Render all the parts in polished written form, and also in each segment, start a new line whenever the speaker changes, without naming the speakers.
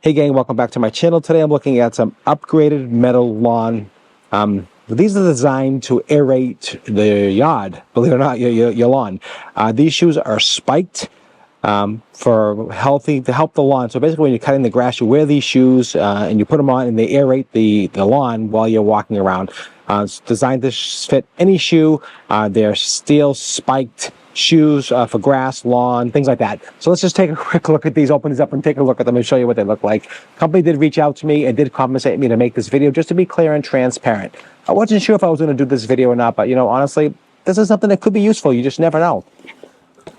Hey gang, welcome back to my channel. Today I'm looking at some upgraded metal lawn. These are designed to aerate the yard, believe it or not, your lawn. These shoes are spiked to help the lawn. So basically when you're cutting the grass, you wear these shoes and you put them on and they aerate the lawn while you're walking around. It's designed to fit any shoe. They're steel spiked shoes for grass, lawn, things like that. So let's just take a quick look at these, open these up and take a look at them and show you what they look like. Company did reach out to me and did compensate me to make this video just to be clear and transparent. I wasn't sure if I was going to do this video or not, but honestly, this is something that could be useful. You just never know.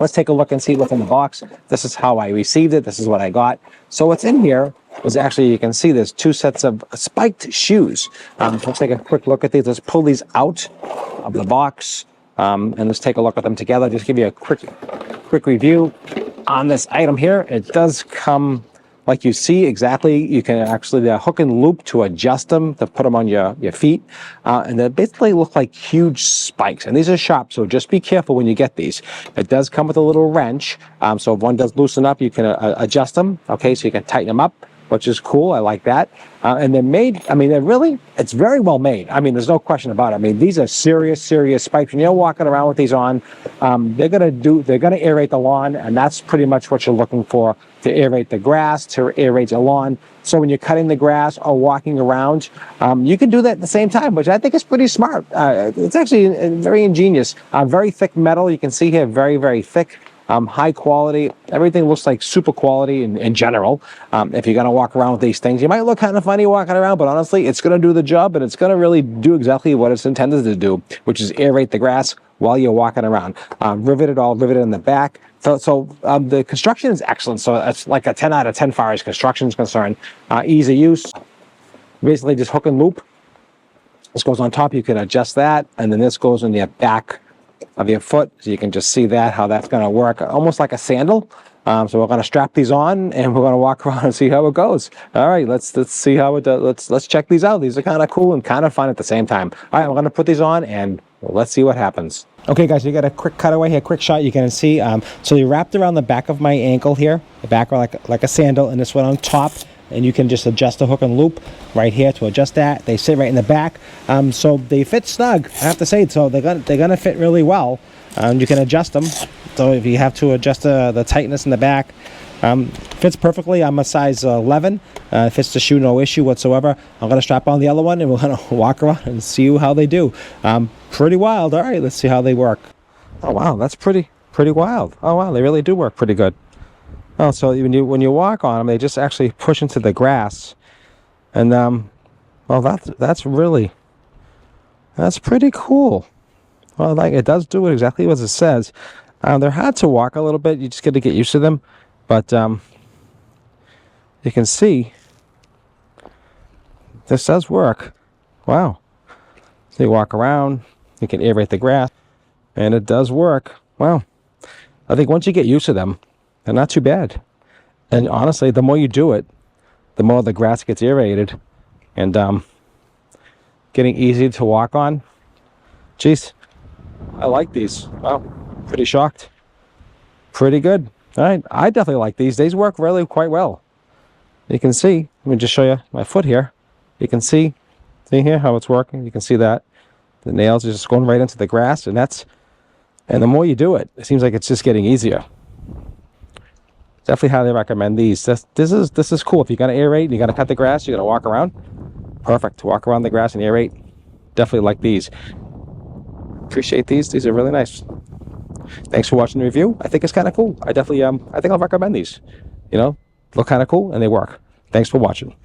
Let's take a look and see what's in the box. This is how I received it. This is what I got. So what's in here is actually, you can see there's two sets of spiked shoes. Let's take a quick look at these. Let's pull these out of the box. And let's take a look at them together. Just give you a quick review on this item here. It does come like you see exactly. You can actually, the hook and loop to adjust them, to put them on your feet. And they basically look like huge spikes. And these are sharp, so just be careful when you get these. It does come with a little wrench. So if one does loosen up, you can adjust them. Okay, so you can tighten them up, which is cool. I like that. And they're made, it's very well made. There's no question about it. These are serious spikes. When you're walking around with these on, they're gonna aerate the lawn, and that's pretty much what you're looking for, to aerate the grass, to aerate the lawn. So when you're cutting the grass or walking around, you can do that at the same time, which I think is pretty smart. It's actually very ingenious. Very thick metal. You can see here, very thick. High quality. Everything looks like super quality in general. If you're going to walk around with these things, you might look kind of funny walking around, but honestly, it's going to do the job, and it's going to really do exactly what it's intended to do, which is aerate the grass while you're walking around. Riveted in the back. So the construction is excellent. So it's like a 10 out of 10 far as construction is concerned. Ease of use. Basically just hook and loop. This goes on top. You can adjust that, and then this goes in the back of your foot, so you can just see how that's going to work, almost like a sandal. So we're going to strap these on and we're going to walk around and see how it goes. All right, let's see how it does. Let's check these out. These are kind of cool and kind of fun at the same time. All right, I'm going to put these on and let's see what happens. Okay guys, you got a quick cutaway here, quick shot. You can see so they wrapped around the back of my ankle here, the back like a sandal, and this one on top. And you can just adjust the hook and loop right here to adjust that. They sit right in the back, so they fit snug, I have to say. So they're gonna fit really well. You can adjust them, so if you have to adjust the tightness in the back, fits perfectly. I'm a size 11. Fits the shoe, no issue whatsoever. I'm gonna strap on the other one and we're gonna walk around and see how they do. Pretty wild. All right, let's see how they work. Oh wow, that's pretty wild. Oh wow, they really do work pretty good. Oh, so when you walk on them, they just actually push into the grass, and well, that's pretty cool. Well, like, it does do it exactly what it says. They're hard to walk a little bit. You just got to get used to them, but you can see this does work. Wow! So you walk around, you can aerate the grass, and it does work. Wow! I think once you get used to them, they're not too bad. And honestly, the more you do it, the more the grass gets aerated and getting easy to walk on. Jeez, I like these. Wow, pretty shocked. Pretty good. All right, I definitely like these. These work really quite well. You can see, let me just show you my foot here. You can see here how it's working. You can see that the nails are just going right into the grass, and the more you do it, it seems like it's just getting easier. Definitely highly recommend these. This is cool. If you're gonna aerate, you're gonna cut the grass, you're gonna walk around. Perfect. Walk around the grass and aerate. Definitely like these. Appreciate these. These are really nice. Thanks for watching the review. I think it's kind of cool. I definitely I think I'll recommend these. Look kind of cool and they work. Thanks for watching.